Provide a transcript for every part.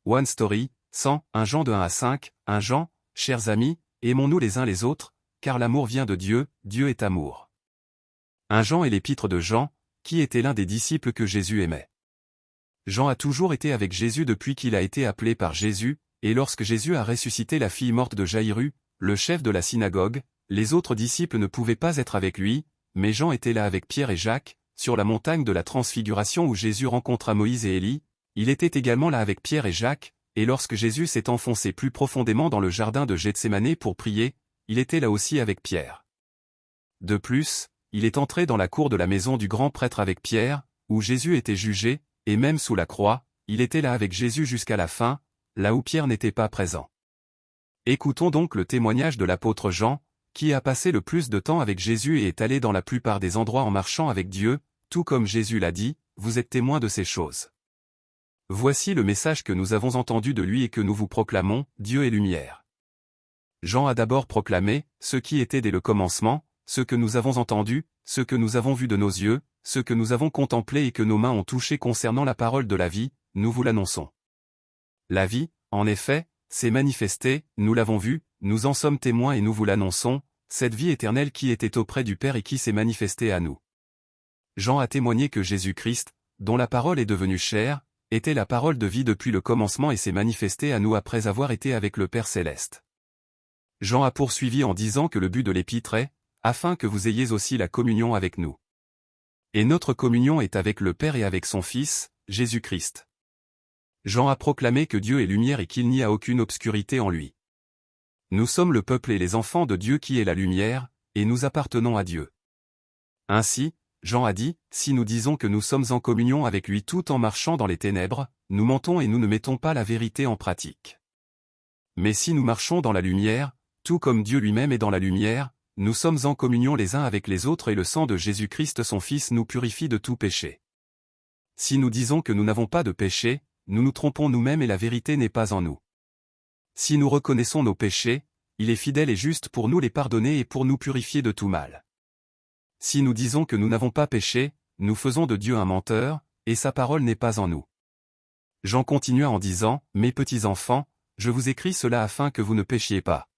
One Story, 100, 1 Jean de 1 à 5, 1 Jean, chers amis, aimons-nous les uns les autres, car l'amour vient de Dieu, Dieu est amour. 1 Jean est l'épître de Jean, qui était l'un des disciples que Jésus aimait. Jean a toujours été avec Jésus depuis qu'il a été appelé par Jésus, et lorsque Jésus a ressuscité la fille morte de Jaïru, le chef de la synagogue, les autres disciples ne pouvaient pas être avec lui, mais Jean était là avec Pierre et Jacques, sur la montagne de la Transfiguration où Jésus rencontra Moïse et Élie, il était également là avec Pierre et Jacques, et lorsque Jésus s'est enfoncé plus profondément dans le jardin de Gethsémanée pour prier, il était là aussi avec Pierre. De plus, il est entré dans la cour de la maison du grand prêtre avec Pierre, où Jésus était jugé, et même sous la croix, il était là avec Jésus jusqu'à la fin, là où Pierre n'était pas présent. Écoutons donc le témoignage de l'apôtre Jean, qui a passé le plus de temps avec Jésus et est allé dans la plupart des endroits en marchant avec Dieu, tout comme Jésus l'a dit, vous êtes témoins de ces choses. Voici le message que nous avons entendu de lui et que nous vous proclamons, Dieu est lumière. Jean a d'abord proclamé, ce qui était dès le commencement, ce que nous avons entendu, ce que nous avons vu de nos yeux, ce que nous avons contemplé et que nos mains ont touché concernant la parole de la vie, nous vous l'annonçons. La vie, en effet, s'est manifestée, nous l'avons vue, nous en sommes témoins et nous vous l'annonçons, cette vie éternelle qui était auprès du Père et qui s'est manifestée à nous. Jean a témoigné que Jésus-Christ, dont la parole est devenue chair, était la parole de vie depuis le commencement et s'est manifestée à nous après avoir été avec le Père céleste. Jean a poursuivi en disant que le but de l'épître est, afin que vous ayez aussi la communion avec nous. Et notre communion est avec le Père et avec son Fils, Jésus-Christ. Jean a proclamé que Dieu est lumière et qu'il n'y a aucune obscurité en lui. Nous sommes le peuple et les enfants de Dieu qui est la lumière, et nous appartenons à Dieu. Ainsi, Jean a dit, si nous disons que nous sommes en communion avec lui tout en marchant dans les ténèbres, nous mentons et nous ne mettons pas la vérité en pratique. Mais si nous marchons dans la lumière, tout comme Dieu lui-même est dans la lumière, nous sommes en communion les uns avec les autres et le sang de Jésus-Christ son Fils nous purifie de tout péché. Si nous disons que nous n'avons pas de péché, nous nous trompons nous-mêmes et la vérité n'est pas en nous. Si nous reconnaissons nos péchés, il est fidèle et juste pour nous les pardonner et pour nous purifier de tout mal. Si nous disons que nous n'avons pas péché, nous faisons de Dieu un menteur, et sa parole n'est pas en nous. Jean continua en disant, mes petits enfants, je vous écris cela afin que vous ne péchiez pas.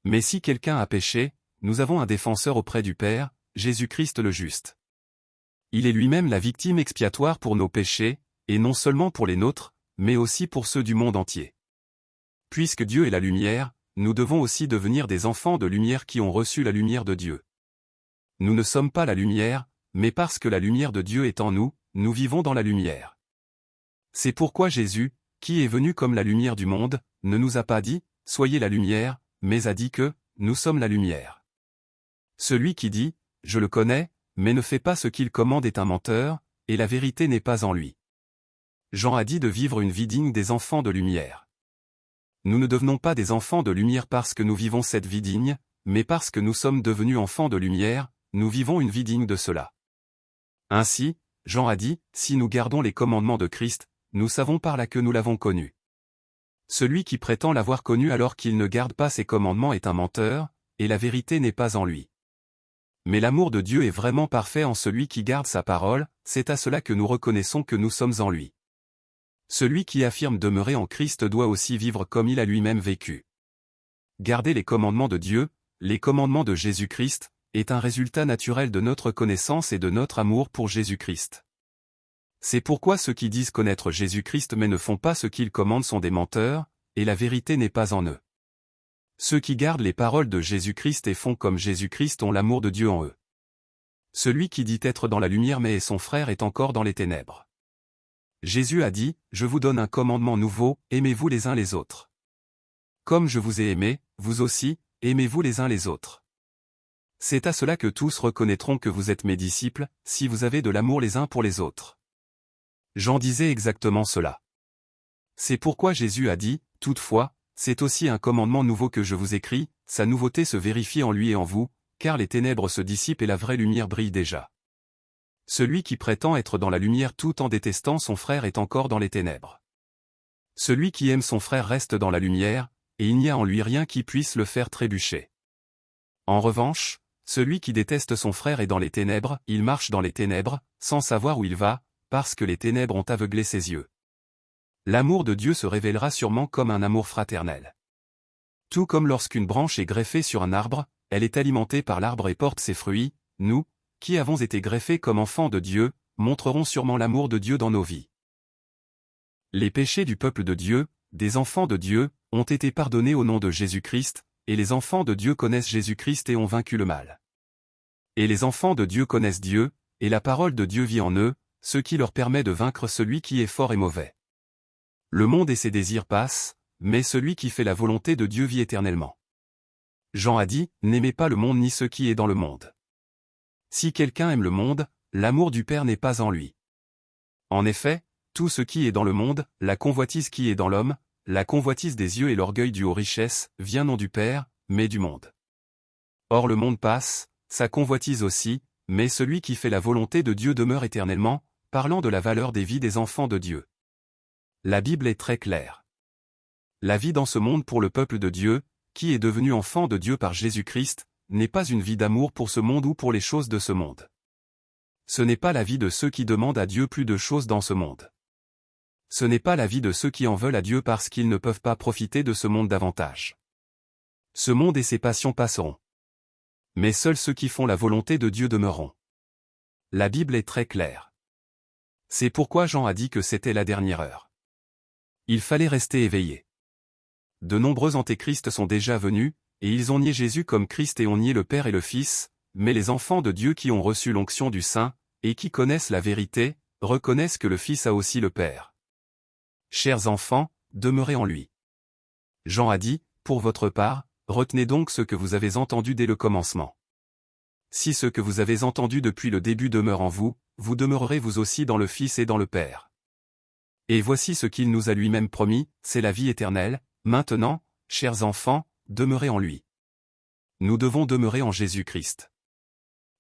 Mais si quelqu'un a péché, nous avons un défenseur auprès du Père, Jésus-Christ le juste. Il est lui-même la victime expiatoire pour nos péchés, et non seulement pour les nôtres, mais aussi pour ceux du monde entier. Puisque Dieu est la lumière, nous devons aussi devenir des enfants de lumière qui ont reçu la lumière de Dieu. Nous ne sommes pas la lumière, mais parce que la lumière de Dieu est en nous, nous vivons dans la lumière. C'est pourquoi Jésus, qui est venu comme la lumière du monde, ne nous a pas dit, soyez la lumière, mais a dit que, nous sommes la lumière. Celui qui dit, je le connais, mais ne fait pas ce qu'il commande est un menteur, et la vérité n'est pas en lui. Jean a dit de vivre une vie digne des enfants de lumière. Nous ne devenons pas des enfants de lumière parce que nous vivons cette vie digne, mais parce que nous sommes devenus enfants de lumière, nous vivons une vie digne de cela. Ainsi, Jean a dit, si nous gardons les commandements de Christ, nous savons par là que nous l'avons connu. Celui qui prétend l'avoir connu alors qu'il ne garde pas ses commandements est un menteur, et la vérité n'est pas en lui. Mais l'amour de Dieu est vraiment parfait en celui qui garde sa parole, c'est à cela que nous reconnaissons que nous sommes en lui. Celui qui affirme demeurer en Christ doit aussi vivre comme il a lui-même vécu. Garder les commandements de Dieu, les commandements de Jésus-Christ, est un résultat naturel de notre connaissance et de notre amour pour Jésus-Christ. C'est pourquoi ceux qui disent connaître Jésus-Christ mais ne font pas ce qu'il commande sont des menteurs, et la vérité n'est pas en eux. Ceux qui gardent les paroles de Jésus-Christ et font comme Jésus-Christ ont l'amour de Dieu en eux. Celui qui dit être dans la lumière mais est son frère est encore dans les ténèbres. Jésus a dit, je vous donne un commandement nouveau, aimez-vous les uns les autres. Comme je vous ai aimé, vous aussi, aimez-vous les uns les autres. C'est à cela que tous reconnaîtront que vous êtes mes disciples, si vous avez de l'amour les uns pour les autres. Jean disait exactement cela. C'est pourquoi Jésus a dit, toutefois, c'est aussi un commandement nouveau que je vous écris, sa nouveauté se vérifie en lui et en vous, car les ténèbres se dissipent et la vraie lumière brille déjà. Celui qui prétend être dans la lumière tout en détestant son frère est encore dans les ténèbres. Celui qui aime son frère reste dans la lumière, et il n'y a en lui rien qui puisse le faire trébucher. En revanche, celui qui déteste son frère est dans les ténèbres, il marche dans les ténèbres, sans savoir où il va, parce que les ténèbres ont aveuglé ses yeux. L'amour de Dieu se révélera sûrement comme un amour fraternel. Tout comme lorsqu'une branche est greffée sur un arbre, elle est alimentée par l'arbre et porte ses fruits, nous, qui avons été greffés comme enfants de Dieu, montrerons sûrement l'amour de Dieu dans nos vies. Les péchés du peuple de Dieu, des enfants de Dieu, ont été pardonnés au nom de Jésus-Christ, et les enfants de Dieu connaissent Jésus-Christ et ont vaincu le mal. Et les enfants de Dieu connaissent Dieu, et la parole de Dieu vit en eux, ce qui leur permet de vaincre celui qui est fort et mauvais. Le monde et ses désirs passent, mais celui qui fait la volonté de Dieu vit éternellement. Jean a dit, « N'aimez pas le monde ni ce qui est dans le monde. Si quelqu'un aime le monde, l'amour du Père n'est pas en lui. » En effet, tout ce qui est dans le monde, la convoitise qui est dans l'homme, la convoitise des yeux et l'orgueil dû aux richesses, vient non du Père, mais du monde. Or le monde passe, sa convoitise aussi, mais celui qui fait la volonté de Dieu demeure éternellement, parlant de la valeur des vies des enfants de Dieu. La Bible est très claire. La vie dans ce monde pour le peuple de Dieu, qui est devenu enfant de Dieu par Jésus-Christ, n'est pas une vie d'amour pour ce monde ou pour les choses de ce monde. Ce n'est pas la vie de ceux qui demandent à Dieu plus de choses dans ce monde. Ce n'est pas la vie de ceux qui en veulent à Dieu parce qu'ils ne peuvent pas profiter de ce monde davantage. Ce monde et ses passions passeront. Mais seuls ceux qui font la volonté de Dieu demeureront. La Bible est très claire. C'est pourquoi Jean a dit que c'était la dernière heure. Il fallait rester éveillé. De nombreux antéchrists sont déjà venus, et ils ont nié Jésus comme Christ et ont nié le Père et le Fils, mais les enfants de Dieu qui ont reçu l'onction du Saint, et qui connaissent la vérité, reconnaissent que le Fils a aussi le Père. Chers enfants, demeurez en lui. Jean a dit, pour votre part, retenez donc ce que vous avez entendu dès le commencement. Si ce que vous avez entendu depuis le début demeure en vous, vous demeurerez vous aussi dans le Fils et dans le Père. Et voici ce qu'il nous a lui-même promis, c'est la vie éternelle. Maintenant, chers enfants, demeurez en lui. Nous devons demeurer en Jésus-Christ.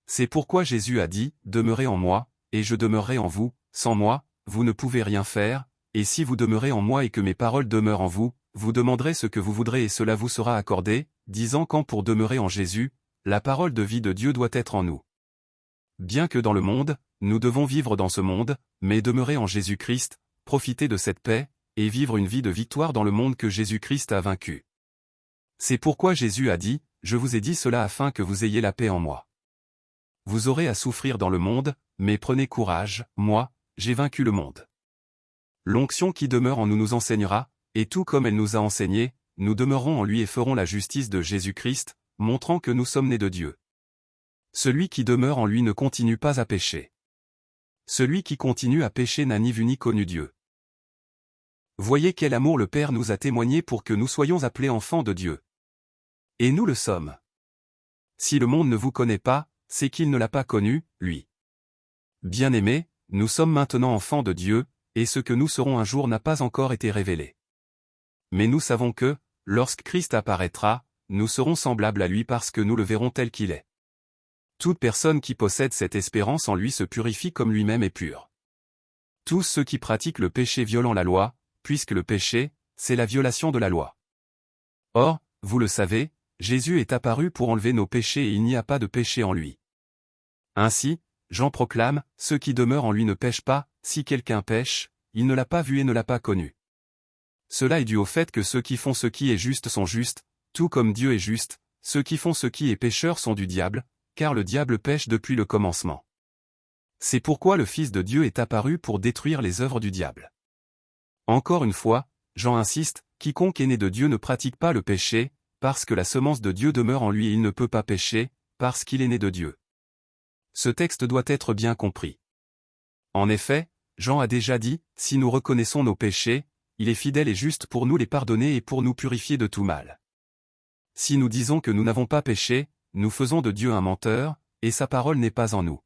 C'est pourquoi Jésus a dit, « Demeurez en moi, et je demeurerai en vous, sans moi, vous ne pouvez rien faire, et si vous demeurez en moi et que mes paroles demeurent en vous, vous demanderez ce que vous voudrez et cela vous sera accordé, disant quand pour demeurer en Jésus, la parole de vie de Dieu doit être en nous. Bien que dans le monde, nous devons vivre dans ce monde, mais demeurer en Jésus-Christ, profiter de cette paix, et vivre une vie de victoire dans le monde que Jésus-Christ a vaincu. C'est pourquoi Jésus a dit, « Je vous ai dit cela afin que vous ayez la paix en moi. Vous aurez à souffrir dans le monde, mais prenez courage, moi, j'ai vaincu le monde. » L'onction qui demeure en nous nous enseignera, et tout comme elle nous a enseigné, nous demeurons en lui et ferons la justice de Jésus-Christ, montrant que nous sommes nés de Dieu. Celui qui demeure en lui ne continue pas à pécher. Celui qui continue à pécher n'a ni vu ni connu Dieu. Voyez quel amour le Père nous a témoigné pour que nous soyons appelés enfants de Dieu. Et nous le sommes. Si le monde ne vous connaît pas, c'est qu'il ne l'a pas connu, lui. Bien-aimés, nous sommes maintenant enfants de Dieu, et ce que nous serons un jour n'a pas encore été révélé. Mais nous savons que, lorsque Christ apparaîtra, nous serons semblables à lui parce que nous le verrons tel qu'il est. Toute personne qui possède cette espérance en lui se purifie comme lui-même est pur. Tous ceux qui pratiquent le péché violant la loi, puisque le péché, c'est la violation de la loi. Or, vous le savez, Jésus est apparu pour enlever nos péchés et il n'y a pas de péché en lui. Ainsi, Jean proclame, ceux qui demeurent en lui ne pêchent pas, si quelqu'un pêche, il ne l'a pas vu et ne l'a pas connu. Cela est dû au fait que ceux qui font ce qui est juste sont justes, tout comme Dieu est juste, ceux qui font ce qui est pécheur sont du diable, car le diable pêche depuis le commencement. C'est pourquoi le Fils de Dieu est apparu pour détruire les œuvres du diable. Encore une fois, Jean insiste, quiconque est né de Dieu ne pratique pas le péché, parce que la semence de Dieu demeure en lui et il ne peut pas pécher, parce qu'il est né de Dieu. Ce texte doit être bien compris. En effet, Jean a déjà dit, si nous reconnaissons nos péchés, il est fidèle et juste pour nous les pardonner et pour nous purifier de tout mal. Si nous disons que nous n'avons pas péché, nous faisons de Dieu un menteur, et sa parole n'est pas en nous.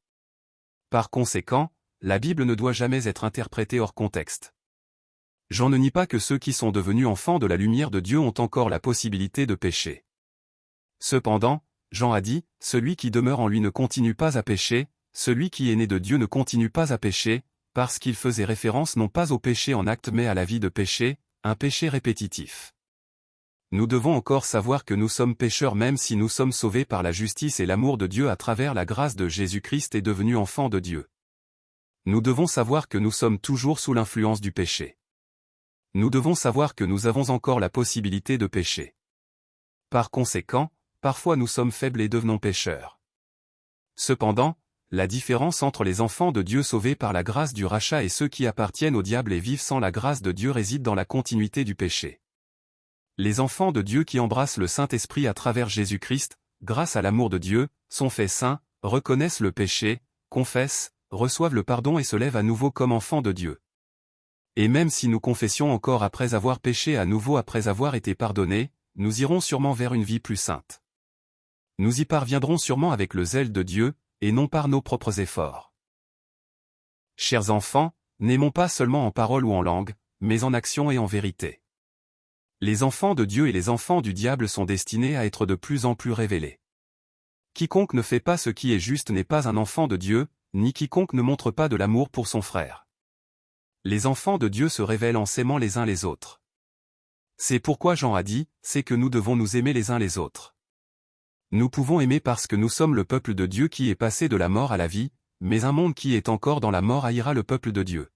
Par conséquent, la Bible ne doit jamais être interprétée hors contexte. Jean ne nie pas que ceux qui sont devenus enfants de la lumière de Dieu ont encore la possibilité de pécher. Cependant, Jean a dit, celui qui demeure en lui ne continue pas à pécher, celui qui est né de Dieu ne continue pas à pécher, parce qu'il faisait référence non pas au péché en acte mais à la vie de péché, un péché répétitif. Nous devons encore savoir que nous sommes pécheurs même si nous sommes sauvés par la justice et l'amour de Dieu à travers la grâce de Jésus-Christ et devenus enfants de Dieu. Nous devons savoir que nous sommes toujours sous l'influence du péché. nous devons savoir que nous avons encore la possibilité de pécher. Par conséquent, parfois nous sommes faibles et devenons pécheurs. Cependant, la différence entre les enfants de Dieu sauvés par la grâce du rachat et ceux qui appartiennent au diable et vivent sans la grâce de Dieu réside dans la continuité du péché. Les enfants de Dieu qui embrassent le Saint-Esprit à travers Jésus-Christ, grâce à l'amour de Dieu, sont faits saints, reconnaissent le péché, confessent, reçoivent le pardon et se lèvent à nouveau comme enfants de Dieu. Et même si nous confessions encore après avoir péché à nouveau après avoir été pardonnés, nous irons sûrement vers une vie plus sainte. Nous y parviendrons sûrement avec le zèle de Dieu, et non par nos propres efforts. Chers enfants, n'aimons pas seulement en parole ou en langue, mais en action et en vérité. Les enfants de Dieu et les enfants du diable sont destinés à être de plus en plus révélés. Quiconque ne fait pas ce qui est juste n'est pas un enfant de Dieu, ni quiconque ne montre pas de l'amour pour son frère. Les enfants de Dieu se révèlent en s'aimant les uns les autres. C'est pourquoi Jean a dit, c'est que nous devons nous aimer les uns les autres. Nous pouvons aimer parce que nous sommes le peuple de Dieu qui est passé de la mort à la vie, mais un monde qui est encore dans la mort haïra le peuple de Dieu.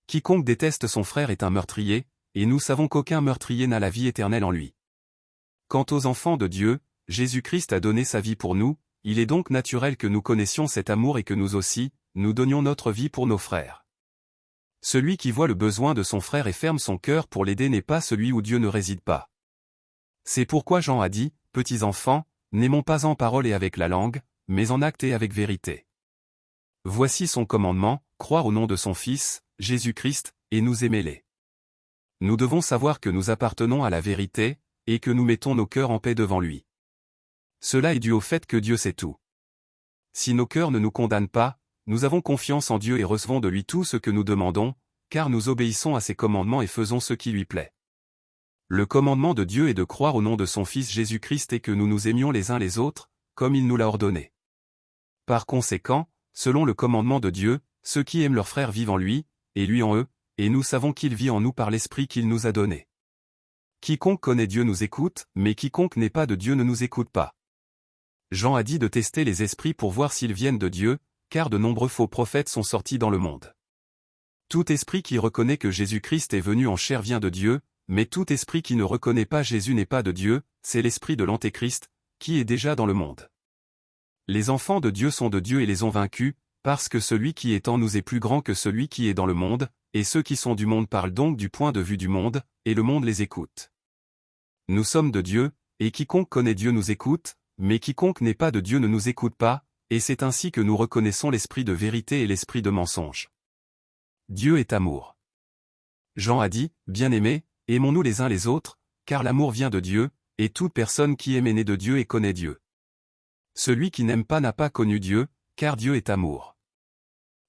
Quiconque déteste son frère est un meurtrier, et nous savons qu'aucun meurtrier n'a la vie éternelle en lui. Quant aux enfants de Dieu, Jésus-Christ a donné sa vie pour nous, il est donc naturel que nous connaissions cet amour et que nous aussi, nous donnions notre vie pour nos frères. Celui qui voit le besoin de son frère et ferme son cœur pour l'aider n'est pas celui où Dieu ne réside pas. C'est pourquoi Jean a dit, « Petits enfants, n'aimons pas en parole et avec la langue, mais en acte et avec vérité. » Voici son commandement, croire au nom de son Fils, Jésus-Christ, et nous aimer-les. Nous devons savoir que nous appartenons à la vérité, et que nous mettons nos cœurs en paix devant lui. Cela est dû au fait que Dieu sait tout. Si nos cœurs ne nous condamnent pas, nous avons confiance en Dieu et recevons de lui tout ce que nous demandons, car nous obéissons à ses commandements et faisons ce qui lui plaît. Le commandement de Dieu est de croire au nom de son Fils Jésus-Christ et que nous nous aimions les uns les autres, comme il nous l'a ordonné. Par conséquent, selon le commandement de Dieu, ceux qui aiment leur frère vivent en lui, et lui en eux, et nous savons qu'il vit en nous par l'Esprit qu'il nous a donné. Quiconque connaît Dieu nous écoute, mais quiconque n'est pas de Dieu ne nous écoute pas. Jean a dit de tester les esprits pour voir s'ils viennent de Dieu, car de nombreux faux prophètes sont sortis dans le monde. Tout esprit qui reconnaît que Jésus-Christ est venu en chair vient de Dieu, mais tout esprit qui ne reconnaît pas Jésus n'est pas de Dieu, c'est l'esprit de l'Antéchrist, qui est déjà dans le monde. Les enfants de Dieu sont de Dieu et les ont vaincus, parce que celui qui est en nous est plus grand que celui qui est dans le monde, et ceux qui sont du monde parlent donc du point de vue du monde, et le monde les écoute. Nous sommes de Dieu, et quiconque connaît Dieu nous écoute, mais quiconque n'est pas de Dieu ne nous écoute pas, et c'est ainsi que nous reconnaissons l'esprit de vérité et l'esprit de mensonge. Dieu est amour. Jean a dit, « Bien-aimés, aimons-nous les uns les autres, car l'amour vient de Dieu, et toute personne qui aime est née de Dieu et connaît Dieu. Celui qui n'aime pas n'a pas connu Dieu, car Dieu est amour. »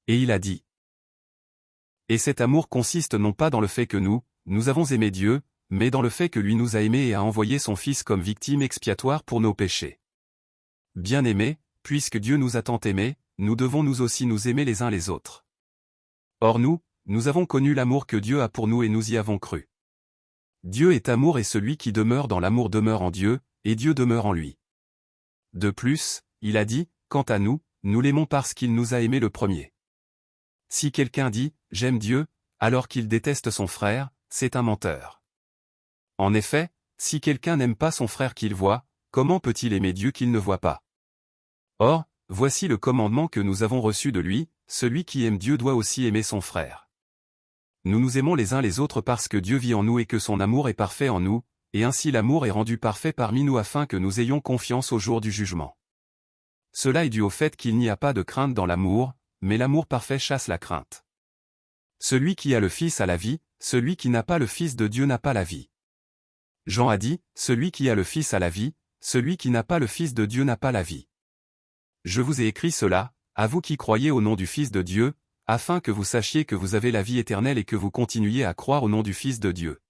Et il a dit. Et cet amour consiste non pas dans le fait que nous avons aimé Dieu, mais dans le fait que lui nous a aimés et a envoyé son Fils comme victime expiatoire pour nos péchés. Bien-aimés, puisque Dieu nous a tant aimés, nous devons nous aussi nous aimer les uns les autres. Or nous avons connu l'amour que Dieu a pour nous et nous y avons cru. Dieu est amour et celui qui demeure dans l'amour demeure en Dieu, et Dieu demeure en lui. De plus, il a dit, quant à nous l'aimons parce qu'il nous a aimés le premier. Si quelqu'un dit, j'aime Dieu, alors qu'il déteste son frère, c'est un menteur. En effet, si quelqu'un n'aime pas son frère qu'il voit, comment peut-il aimer Dieu qu'il ne voit pas? Or, voici le commandement que nous avons reçu de lui, celui qui aime Dieu doit aussi aimer son frère. Nous nous aimons les uns les autres parce que Dieu vit en nous et que son amour est parfait en nous, et ainsi l'amour est rendu parfait parmi nous afin que nous ayons confiance au jour du jugement. Cela est dû au fait qu'il n'y a pas de crainte dans l'amour, mais l'amour parfait chasse la crainte. Celui qui a le Fils a la vie, celui qui n'a pas le Fils de Dieu n'a pas la vie. Jean a dit, celui qui a le Fils a la vie, celui qui n'a pas le Fils de Dieu n'a pas la vie. Je vous ai écrit cela, à vous qui croyez au nom du Fils de Dieu, afin que vous sachiez que vous avez la vie éternelle et que vous continuiez à croire au nom du Fils de Dieu.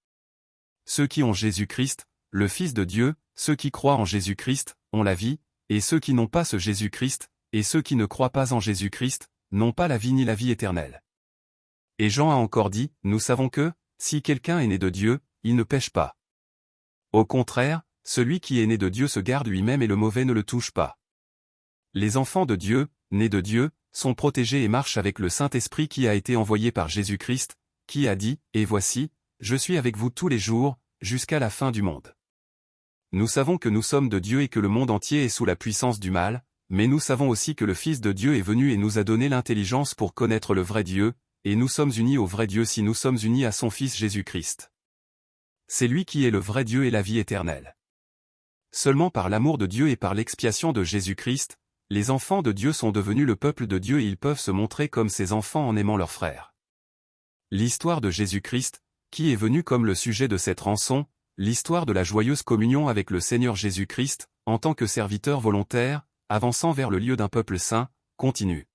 Ceux qui ont Jésus-Christ, le Fils de Dieu, ceux qui croient en Jésus-Christ, ont la vie, et ceux qui n'ont pas ce Jésus-Christ, et ceux qui ne croient pas en Jésus-Christ, n'ont pas la vie ni la vie éternelle. Et Jean a encore dit, nous savons que, si quelqu'un est né de Dieu, il ne pêche pas. Au contraire, celui qui est né de Dieu se garde lui-même et le mauvais ne le touche pas. Les enfants de Dieu, nés de Dieu, sont protégés et marchent avec le Saint-Esprit qui a été envoyé par Jésus-Christ, qui a dit, « Et voici, Je suis avec vous tous les jours, jusqu'à la fin du monde. Nous savons que nous sommes de Dieu et que le monde entier est sous la puissance du mal, mais nous savons aussi que le Fils de Dieu est venu et nous a donné l'intelligence pour connaître le vrai Dieu, et nous sommes unis au vrai Dieu si nous sommes unis à son Fils Jésus-Christ. C'est lui qui est le vrai Dieu et la vie éternelle. Seulement par l'amour de Dieu et par l'expiation de Jésus-Christ, les enfants de Dieu sont devenus le peuple de Dieu et ils peuvent se montrer comme ses enfants en aimant leurs frères. L'histoire de Jésus-Christ, qui est venu comme le sujet de cette rançon, l'histoire de la joyeuse communion avec le Seigneur Jésus-Christ, en tant que serviteur volontaire, avançant vers le lieu d'un peuple saint, continue.